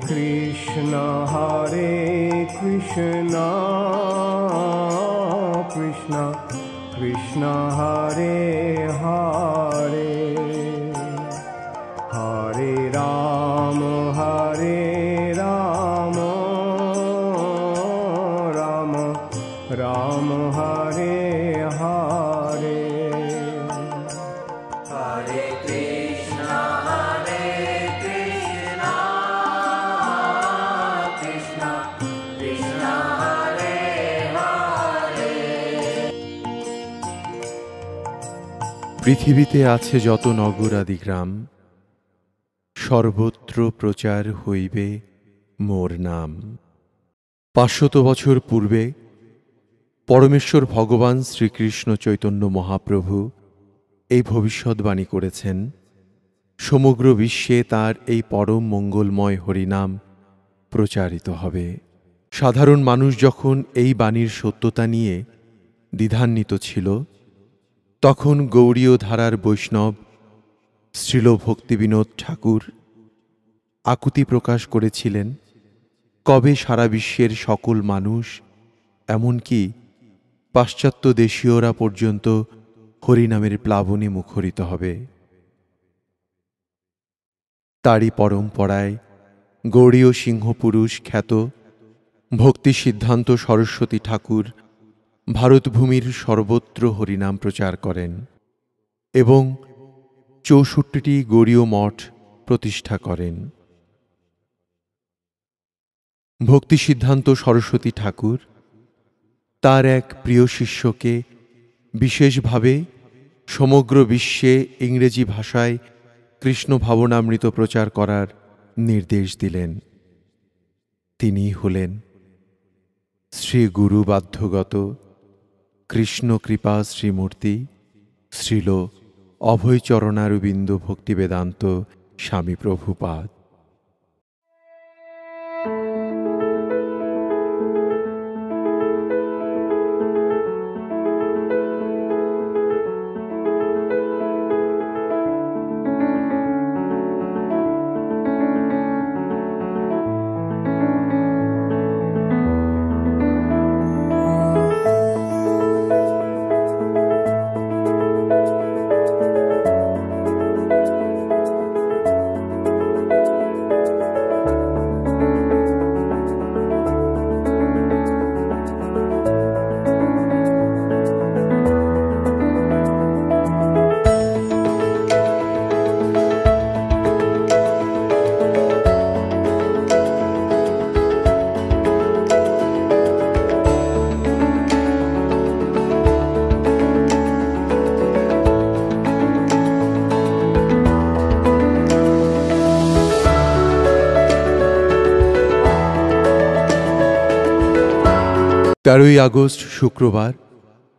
Krishna Krishna Krishna Hare Hare Hare Ram Ram Ram Hare Hare Hare Krishna Krishna Krishna Hare Hare। পৃথিবীতে আছে যত নগরাদি গ্রাম, সর্বত্র প্রচার হইবে মোর নাম। 500 বছর পূর্বে পরমেশ্বর ভগবান শ্রীকৃষ্ণ চৈতন্য মহাপ্রভু এই ভবিষ্যদ্বাণী করেছেন, সমগ্র বিশ্বে তার এই পরম মঙ্গলময় হরিনাম প্রচারিত হবে। সাধারণ মানুষ যখন এই বাণীর সত্যতা নিয়ে দ্বিধান্বিত ছিল, তখন গৌড়ীয় ধারার বৈষ্ণব শ্রীল ভক্তিবিনোদ ঠাকুর আকুতি প্রকাশ করেছিলেন, কবে সারা বিশ্বের সকল মানুষ, এমনকি পাশ্চাত্য দেশীয়রা পর্যন্ত হরিনামের প্লাবনে মুখরিত হবে। তারই পরম্পরায় গৌড়ীয় সিংহপুরুষ খ্যাত ভক্তি সিদ্ধান্ত সরস্বতী ঠাকুর ভারতভূমির সর্বত্র হরিনাম প্রচার করেন এবং 64টি গৌড়ীয় মঠ প্রতিষ্ঠা করেন। ভক্তি সিদ্ধান্ত সরস্বতী ঠাকুর তার এক প্রিয় শিষ্যকে বিশেষভাবে সমগ্র বিশ্বে ইংরেজি ভাষায় কৃষ্ণ ভাবনামৃত প্রচার করার নির্দেশ দিলেন। তিনি হলেন শ্রী গুরু বাধ্যগত কৃষ্ণ কৃপা শ্রীমূর্তি শ্রীল অভয়চরণারবিন্দ ভক্তিবেদান্ত স্বামী প্রভুপাদ। তেরোই আগস্ট শুক্রবার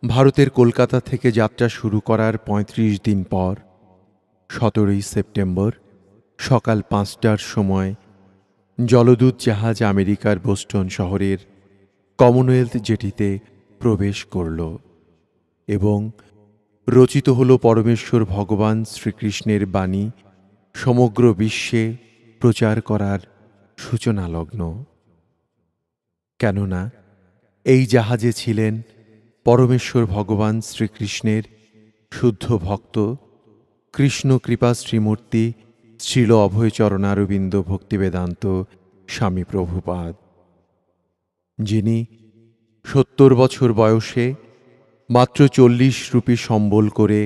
ভারতের কলকাতা থেকে যাত্রা শুরু করার ৩৫ দিন পর ১৭ই সেপ্টেম্বর সকাল ৫টার সময় জলদূত জাহাজ আমেরিকার বোস্টন শহরের কমনওয়েলথ জেটিতে প্রবেশ করল এবং রচিত হল পরমেশ্বর ভগবান শ্রীকৃষ্ণের বাণী সমগ্র বিশ্বে প্রচার করার সূচনালগ্ন। কেননা এই জাহাজে ছিলেন পরমেশ্বর ভগবান শ্রীকৃষ্ণের শুদ্ধ ভক্ত কৃষ্ণ কৃপা শ্রীমূর্তি শ্রীল অভয়চরণারবিন্দ ভক্তিবেদান্ত স্বামী প্রভুপাদ, যিনি ৭০ বছর বয়সে মাত্র ৪০ রুপি সম্বল করে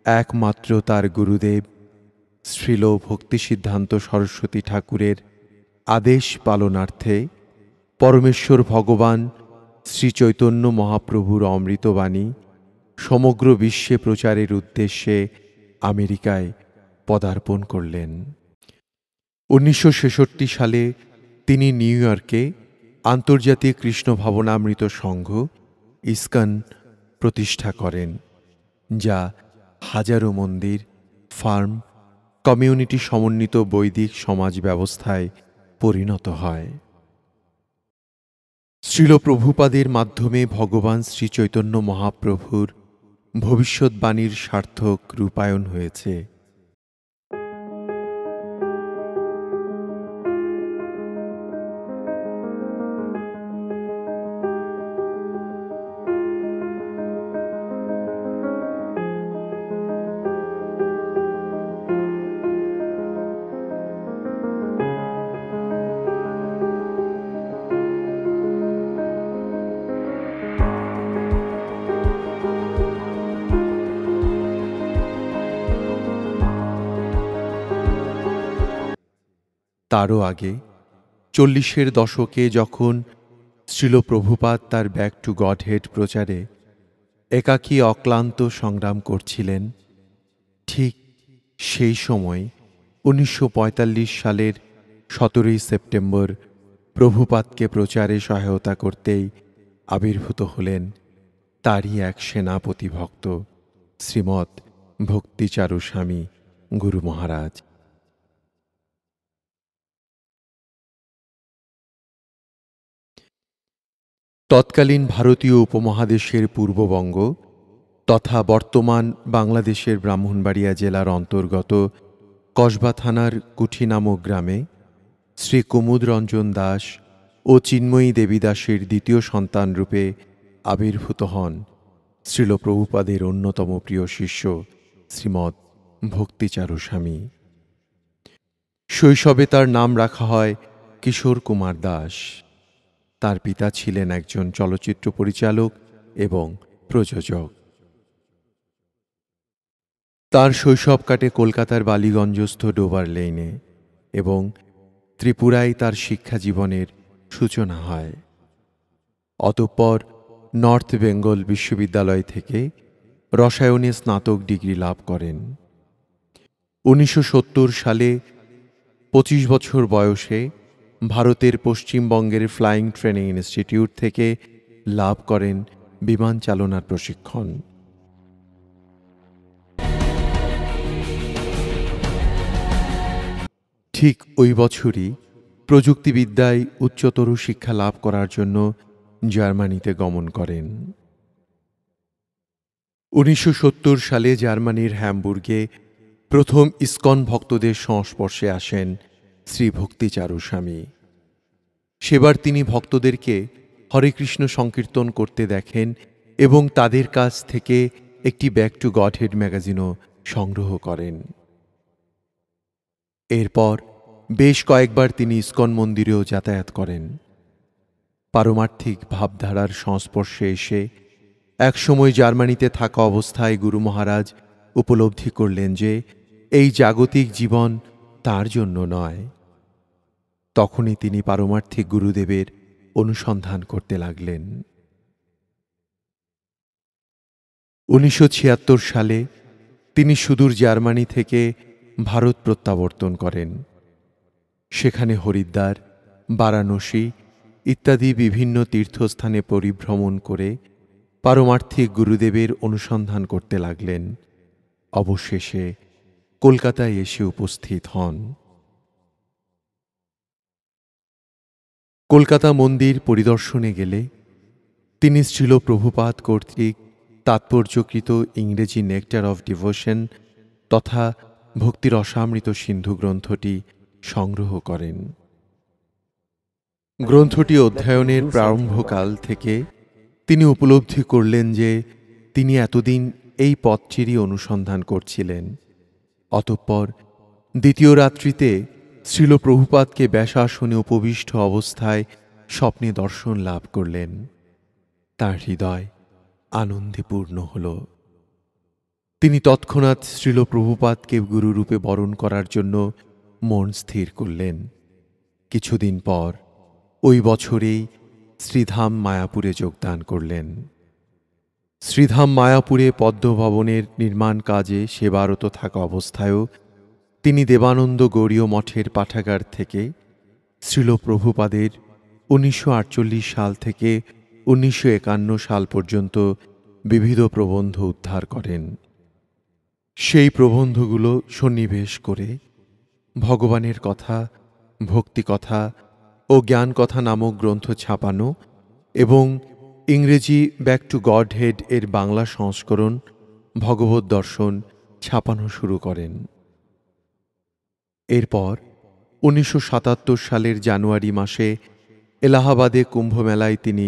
একমাত্র তার গুরুদেব শ্রীল ভক্তিসিদ্ধান্ত সরস্বতী ঠাকুরের আদেশ পালনার্থে পরমেশ্বর ভগবান শ্রীচৈতন্য মহাপ্রভুর অমৃতবাণী সমগ্র বিশ্বে প্রচারের উদ্দেশ্যে আমেরিকায় পদার্পণ করলেন। ১৯৬৬ সালে তিনি নিউ ইয়র্কে আন্তর্জাতিক কৃষ্ণ ভাবনামৃত সংঘ ইস্কন প্রতিষ্ঠা করেন, যা হাজারো মন্দির, ফার্ম, কমিউনিটি সমন্বিত বৈদিক সমাজ ব্যবস্থায় পরিণত হয়। শ্রীল প্রভুপাদের মাধ্যমে ভগবান শ্রীচৈতন্য মহাপ্রভুর ভবিষ্যদ্বাণীর সার্থক রূপায়ণ হয়েছে। তারও আগে 40-এর দশকে যখন শ্রীল প্রভুপাদ তার ব্যাক টু গডহেড প্রচারে একাকী অক্লান্ত সংগ্রাম করছিলেন, ঠিক সেই সময় 1945 সালের 17 সেপ্টেম্বর প্রভুপাদকে প্রচারে সহায়তা করতেই আবির্ভূত হলেন তারই এক সেনাপতি ভক্ত শ্রীমৎ ভক্তিচারু স্বামী গুরু মহারাজ। তৎকালীন ভারতীয় উপমহাদেশের পূর্ববঙ্গ তথা বর্তমান বাংলাদেশের ব্রাহ্মণবাড়িয়া জেলার অন্তর্গত কসবা থানার কুঠি নামক গ্রামে শ্রী কুমুদ রঞ্জন দাস ও চিন্ময়ী দেবী দাসের দ্বিতীয় সন্তানরূপে আবির্ভূত হন শ্রীল প্রভুপাদের অন্যতম প্রিয় শিষ্য শ্রীমৎ ভক্তিচারু স্বামী। শৈশবে তার নাম রাখা হয় কিশোর কুমার দাস। তার পিতা ছিলেন একজন চলচ্চিত্র পরিচালক এবং প্রযোজক। তার শৈশব কাটে কলকাতার বালিগঞ্জস্থ ডোবার লেনে এবং ত্রিপুরায় তার শিক্ষা জীবনের সূচনা হয়। অতঃপর নর্থ বেঙ্গল বিশ্ববিদ্যালয় থেকে রসায়নে স্নাতক ডিগ্রি লাভ করেন। 1970 সালে 25 বছর বয়সে ভারতের পশ্চিমবঙ্গের ফ্লাইং ট্রেনিং ইনস্টিটিউট থেকে লাভ করেন বিমান চালনার প্রশিক্ষণ। ঠিক ওই বছরই প্রযুক্তিবিদ্যায় উচ্চতর শিক্ষা লাভ করার জন্য জার্মানিতে গমন করেন। 1970 সালে জার্মানির হ্যামবুর্গে প্রথম ইসকন ভক্তদের সংস্পর্শে আসেন শ্রী ভক্তিচারু স্বামী। সেবার তিনি ভক্তদেরকে হরে কৃষ্ণ সংকীর্তন করতে দেখেন এবং তাদের কাছ থেকে একটি ব্যাক টু গডহেড ম্যাগাজিনও সংগ্রহ করেন। এরপর বেশ কয়েকবার তিনি ইসকন মন্দিরেও যাতায়াত করেন। পারমার্থিক ভাবধারার সংস্পর্শে এসে একসময় জার্মানিতে থাকা অবস্থায় গুরু মহারাজ উপলব্ধি করলেন যে এই জাগতিক জীবন তার জন্য নয়। তখনই তিনি পারমার্থিক গুরুদেবের অনুসন্ধান করতে লাগলেন। 1976 সালে তিনি সুদূর জার্মানি থেকে ভারত প্রত্যাবর্তন করেন। সেখানে হরিদ্বার, বারাণসী ইত্যাদি বিভিন্ন তীর্থস্থানে পরিভ্রমণ করে পারমার্থিক গুরুদেবের অনুসন্ধান করতে লাগলেন। অবশেষে কলকাতায় এসে উপস্থিত হন। কলকাতা মন্দির পরিদর্শনে গেলে তিনি শ্রীল প্রভুপাদ কর্তৃক তাৎপর্যকৃত ইংরেজি নেকটার অফ ডিভোশন তথা ভক্তির রসামৃত সিন্ধু গ্রন্থটি সংগ্রহ করেন। গ্রন্থটি অধ্যয়নের প্রারম্ভকাল থেকে তিনি উপলব্ধি করলেন যে তিনি এতদিন এই পথটিরই অনুসন্ধান করছিলেন। অতঃপর দ্বিতীয় রাত্রিতে শ্রীল প্রভুপাদকে ব্যাসাসনে উপবিষ্ট অবস্থায় স্বপ্নে দর্শন লাভ করলেন। তার হৃদয় আনন্দে পূর্ণ হল। তিনি তৎক্ষণাৎ শ্রীল প্রভুপাদকে গুরুরূপে বরণ করার জন্য মন স্থির করলেন। কিছুদিন পর ওই বছরেই শ্রীধাম মায়াপুরে যোগদান করলেন। শ্রীধাম মায়াপুরে পদ্মভবনের নির্মাণ কাজে সেবারত থাকা অবস্থায়ও তিনি দেবানন্দ গৌড়ীয় মঠের পাঠাগার থেকে শ্রীল প্রভুপাদের 1948 সাল থেকে 1951 সাল পর্যন্ত বিবিধ প্রবন্ধ উদ্ধার করেন। সেই প্রবন্ধগুলো সন্নিবেশ করে ভগবানের কথা, ভক্তি কথা ও জ্ঞান কথা নামক গ্রন্থ ছাপানো এবং ইংরেজি ব্যাক টু গডহেড এর বাংলা সংস্করণ ভগবত দর্শন ছাপানো শুরু করেন। এরপর 1977 সালের জানুয়ারি মাসে এলাহাবাদে কুম্ভমেলায় তিনি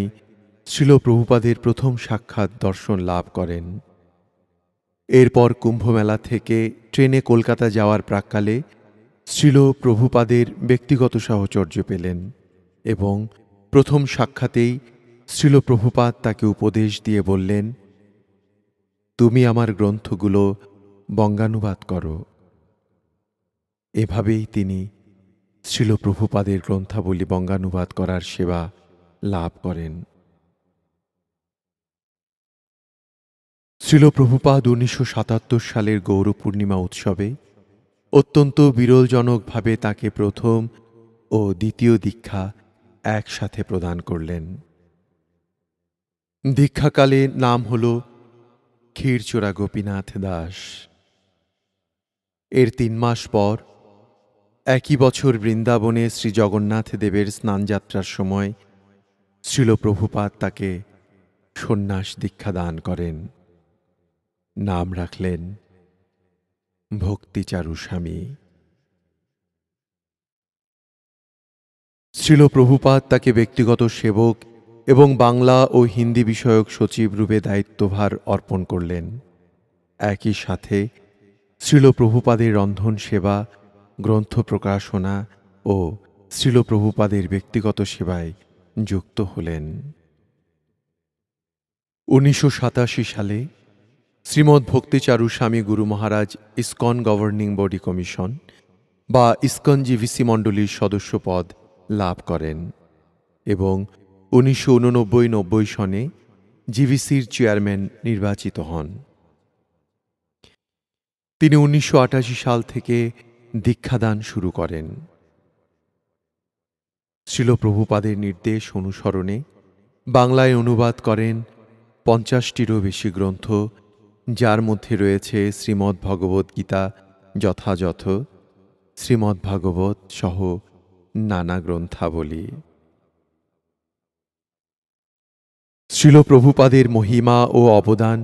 শ্রীল প্রভুপাদের প্রথম সাক্ষাৎ দর্শন লাভ করেন। এরপর কুম্ভমেলা থেকে ট্রেনে কলকাতা যাওয়ার প্রাক্কালে শ্রীল প্রভুপাদের ব্যক্তিগত সাহচর্য পেলেন এবং প্রথম সাক্ষাতেই শ্রীল প্রভুপাদ তাকে উপদেশ দিয়ে বললেন, তুমি আমার গ্রন্থগুলো বঙ্গানুবাদ করো। এভাবেই তিনি শ্রীল প্রভুপাদের গ্রন্থাবলী বঙ্গানুবাদ করার সেবা লাভ করেন। শ্রীল প্রভুপাদ 1977 সালের গৌর পূর্ণিমা উৎসবে অত্যন্ত বিরলজনকভাবে তাকে প্রথম ও দ্বিতীয় দীক্ষা একসাথে প্রদান করলেন। দীক্ষাকালে নাম হল ক্ষীরচোরা গোপীনাথ দাস। এর 3 মাস পর একই বছর বৃন্দাবনে শ্রী জগন্নাথ দেবের স্নানযাত্রার সময় শ্রীল প্রভুপাদ তাকে সন্ন্যাস দীক্ষা দান করেন। নাম রাখলেন ভক্তিচারু স্বামী। শ্রীল প্রভুপাদ তাকে ব্যক্তিগত সেবক এবং বাংলা ও হিন্দি বিষয়ক সচিব রূপে দায়িত্বভার অর্পণ করলেন। একই সাথে শ্রীল প্রভুপাদের রন্ধন সেবা, গ্রন্থ প্রকাশনা ও শ্রীল প্রভুপাদের ব্যক্তিগত সেবায় যুক্ত হলেন। 1987 সালে শ্রীমদ্ ভক্তিচারু স্বামী গুরু মহারাজ ইসকন গভর্নিং বডি কমিশন বা ইসকন জিভিসি মণ্ডলীর সদস্য পদ লাভ করেন এবং 1989-90 সনে জিভিসির চেয়ারম্যান নির্বাচিত হন। তিনি 1988 সাল থেকে দীক্ষাদান শুরু করেন। শ্রীল প্রভুপাদের নির্দেশ অনুসরণে বাংলায় অনুবাদ করেন 50টিরও বেশি গ্রন্থ, যার মধ্যে রয়েছে শ্রীমদ্ ভগবদ্ গীতা যথাযথ, শ্রীমদ্ ভাগবত সহ নানা গ্রন্থাবলী। শ্রীল প্রভুপাদের মহিমা ও অবদান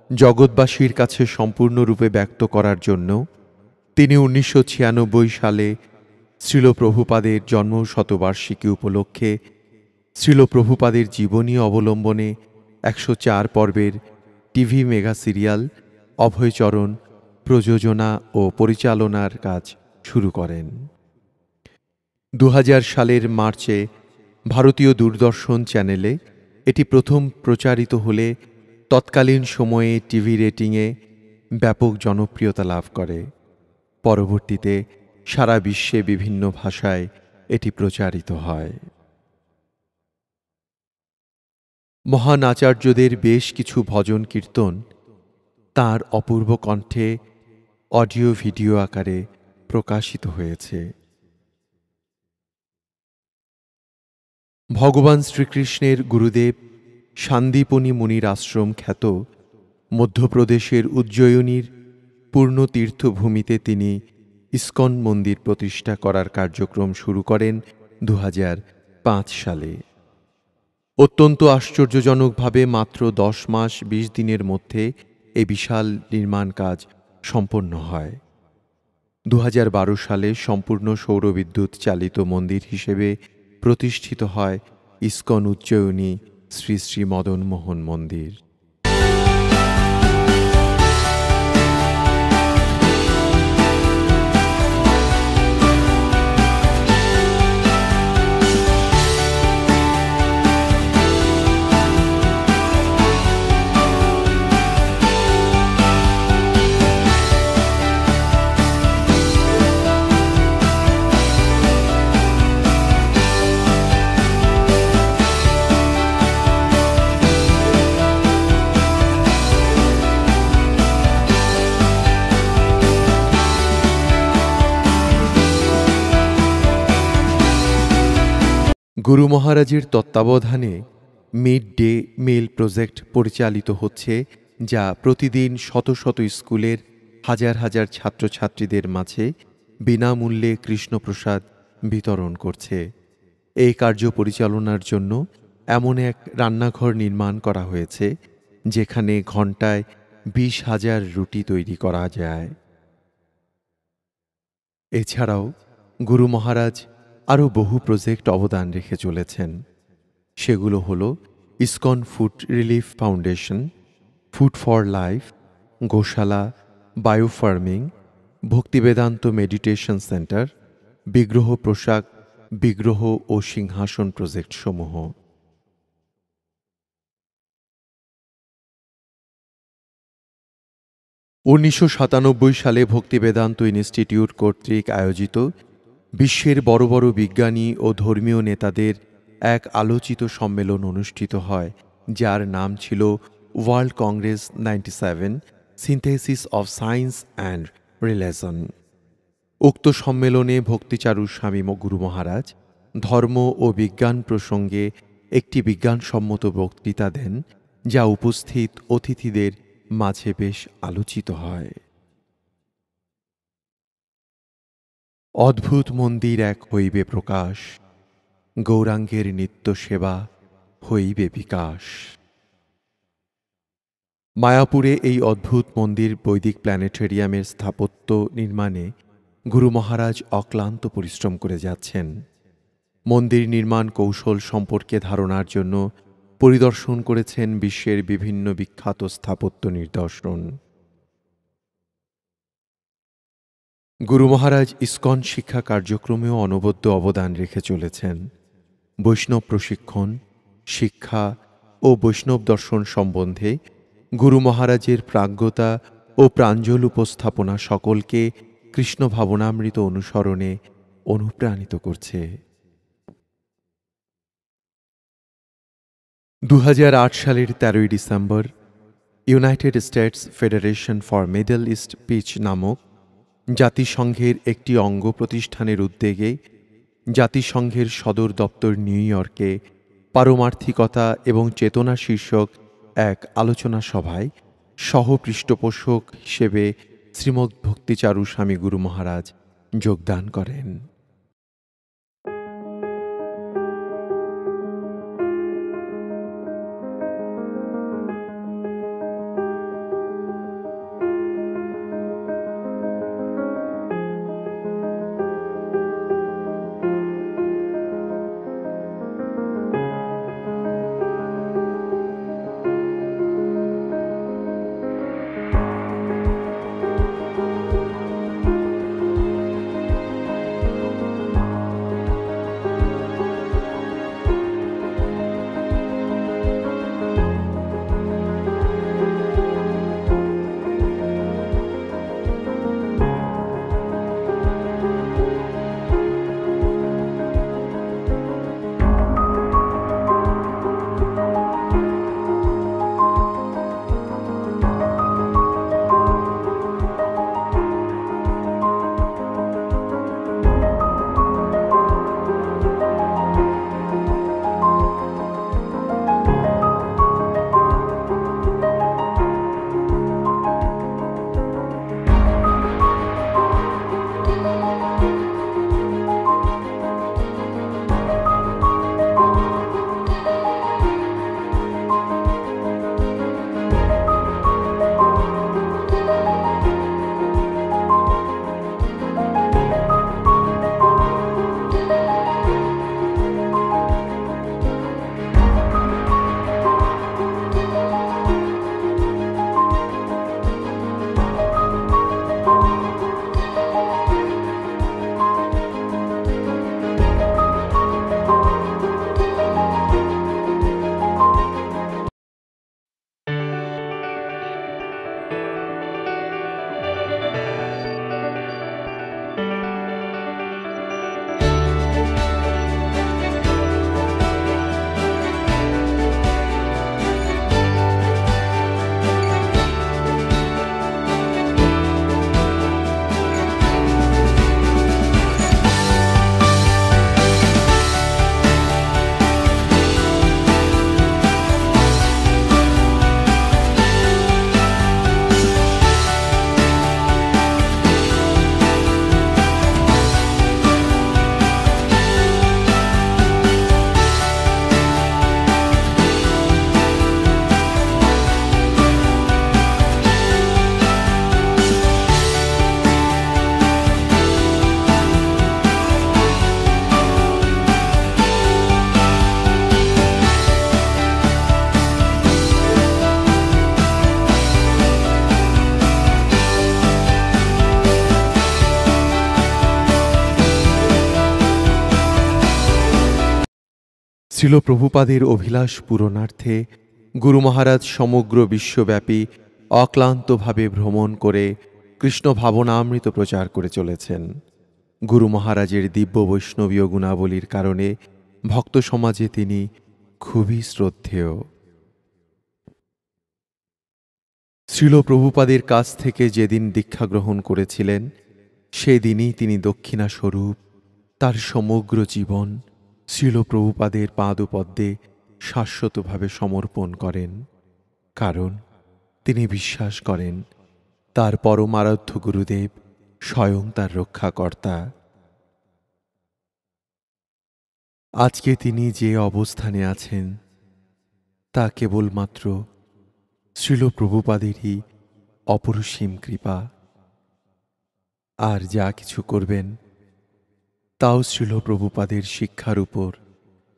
জগৎবাসীর কাছে সম্পূর্ণরূপে ব্যক্ত করার জন্য তিনি 1996 সালে শ্রীল প্রভুপাদের জন্মশতবার্ষিকী উপলক্ষে শ্রীল প্রভুপাদের জীবনী অবলম্বনে 104 পর্বের টিভি মেগা সিরিয়াল অভয়চরণ প্রযোজনা ও পরিচালনার কাজ শুরু করেন। 2000 সালের মার্চে ভারতীয় দূরদর্শন চ্যানেলে এটি প্রথম প্রচারিত হলে তৎকালীন সময়ে টিভি রেটিংয়ে ব্যাপক জনপ্রিয়তা লাভ করে। পরবর্তীতে সারা বিশ্বে বিভিন্ন ভাষায় এটি প্রচারিত হয়। মহান আচার্যদের বেশ কিছু ভজন কীর্তন তাঁর অপূর্ব কণ্ঠে অডিও ভিডিও আকারে প্রকাশিত হয়েছে। ভগবান শ্রীকৃষ্ণের গুরুদেব সান্দীপনী মুনির আশ্রম খ্যাত মধ্যপ্রদেশের উজ্জয়িনীর পূর্ণ তীর্থভূমিতে তিনি ইসকন মন্দির প্রতিষ্ঠা করার কার্যক্রম শুরু করেন 2005 সালে। অত্যন্ত আশ্চর্যজনকভাবে মাত্র 10 মাস 20 দিনের মধ্যে এই বিশাল নির্মাণ কাজ সম্পন্ন হয়। 2012 সালে সম্পূর্ণ সৌরবিদ্যুৎ চালিত মন্দির হিসেবে প্রতিষ্ঠিত হয় ইসকন উজ্জয়িনী শ্রী শ্রী মদন মোহন মন্দির। গুরু মহারাজের তত্ত্বাবধানে মিড ডে মিল প্রজেক্ট পরিচালিত হচ্ছে, যা প্রতিদিন শত শত স্কুলের হাজার হাজার ছাত্রছাত্রীদের মাঝে বিনামূল্যে কৃষ্ণপ্রসাদ বিতরণ করছে। এই কার্য পরিচালনার জন্য এমন এক রান্নাঘর নির্মাণ করা হয়েছে যেখানে ঘণ্টায় 20,000 রুটি তৈরি করা যায়। এছাড়াও গুরু মহারাজ আরও বহু প্রজেক্ট অবদান রেখে চলেছেন। সেগুলো হল ISKCON food relief foundation, food for life, gaushala, biofarming, Bhaktivedanta meditation centre, বিগ্রহ পোশাক, বিগ্রহ ও সিংহাসন প্রজেক্ট সমূহ। উনিশশো 97 সালে ভক্তিবেদান্ত ইনস্টিটিউট কর্তৃক আয়োজিত বিশ্বের বড় বড় বিজ্ঞানী ও ধর্মীয় নেতাদের এক আলোচিত সম্মেলন অনুষ্ঠিত হয়, যার নাম ছিল world Congress 97 synthesis of science and religion. উক্ত সম্মেলনে ভক্তিচারু স্বামী গুরু মহারাজ ধর্ম ও বিজ্ঞান প্রসঙ্গে একটি বিজ্ঞানসম্মত বক্তৃতা দেন, যা উপস্থিত অতিথিদের মাঝে বেশ আলোচিত হয়। অদ্ভুত মন্দির এক হইবে প্রকাশ, গৌরাঙ্গের নিত্য সেবা হইবে বিকাশ। মায়াপুরে এই অদ্ভুত মন্দির বৈদিক প্ল্যানেটেরিয়ামের স্থাপত্য নির্মাণে গুরু মহারাজ অক্লান্ত পরিশ্রম করে যাচ্ছেন। মন্দির নির্মাণ কৌশল সম্পর্কে ধারণার জন্য পরিদর্শন করেছেন বিশ্বের বিভিন্ন বিখ্যাত স্থাপত্য নিদর্শন। গুরু মহারাজ ইস্কন শিক্ষা কার্যক্রমেও অনবদ্য অবদান রেখে চলেছেন। বৈষ্ণব প্রশিক্ষণ, শিক্ষা ও বৈষ্ণব দর্শন সম্বন্ধে গুরু মহারাজের প্রাজ্ঞতা ও প্রাঞ্জল উপস্থাপনা সকলকে কৃষ্ণ ভাবনামৃত অনুসরণে অনুপ্রাণিত করছে। 2008 সালের 13 December United States federation for Middle East peace নামক জাতিসংঘের একটি অঙ্গ প্রতিষ্ঠানের উদ্যোগে জাতিসংঘের সদর দপ্তর নিউ ইয়র্কে পারমার্থিকতা এবং চেতনা শীর্ষক এক আলোচনা সভায় সহ পৃষ্ঠপোষক হিসেবে শ্রীমদ্ ভক্তিচারু স্বামী গুরু মহারাজ যোগদান করেন। শ্রীল প্রভুপাদের অভিলাষ পূরণার্থে গুরু মহারাজ সমগ্র বিশ্বব্যাপী অক্লান্তভাবে ভ্রমণ করে কৃষ্ণ ভাবনামৃত প্রচার করে চলেছেন। গুরু মহারাজের দিব্য বৈষ্ণবীয় গুণাবলীর কারণে ভক্ত সমাজে তিনি খুবই শ্রদ্ধেয়। শ্রীল প্রভুপাদের কাছ থেকে যেদিন দীক্ষা গ্রহণ করেছিলেন, সেদিনই তিনি দক্ষিণাস্বরূপ তার সমগ্র জীবন শ্রীল প্রভুপাদের পাদপদ্মে শাশ্বতভাবে সমর্পণ করেন। কারণ তিনি বিশ্বাস করেন তার পরম আরাধ্য গুরুদেব স্বয়ং তার রক্ষাকর্তা। আজকে তিনি যে অবস্থানে আছেন তা কেবলমাত্র শ্রীল প্রভুপাদেরই অপরিসীম কৃপা। আর যা কিছু করবেন তাও শ্রীল প্রভুপাদের শিক্ষার উপর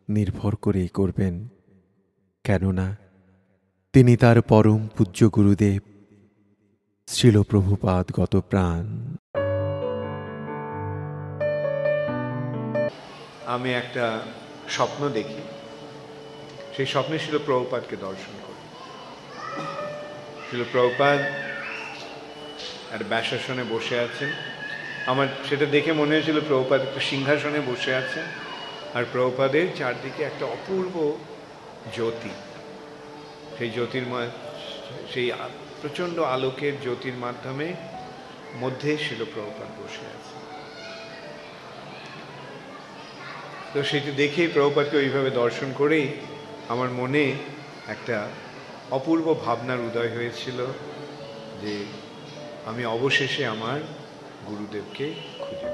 নির্ভর করেই করবেন, কেননা তিনি তার পরম পূজ্য গুরুদেব শ্রীল প্রভুপাদ গত প্রাণ। আমি একটা স্বপ্ন দেখি, সেই স্বপ্নে শ্রীল প্রভুপাদকে দর্শন করি। শ্রীল প্রভুপাদ আর ব্যাসাসনে বসে আছেন। আমার সেটা দেখে মনে হয়েছিল প্রভুপাদ একটা সিংহাসনে বসে আছেন, আর প্রভুপাদের চারদিকে একটা অপূর্ব জ্যোতি। সেই জ্যোতির্ময়, সেই প্রচণ্ড আলোকের জ্যোতির মাধ্যমে মধ্যে শ্রীল প্রভুপাদ বসে আছে। তো সেটি দেখেই, প্রভুপাদকে ওইভাবে দর্শন করেই আমার মনে একটা অপূর্ব ভাবনার উদয় হয়েছিল যে আমি অবশেষে আমার গুরুদেবকে খুঁজে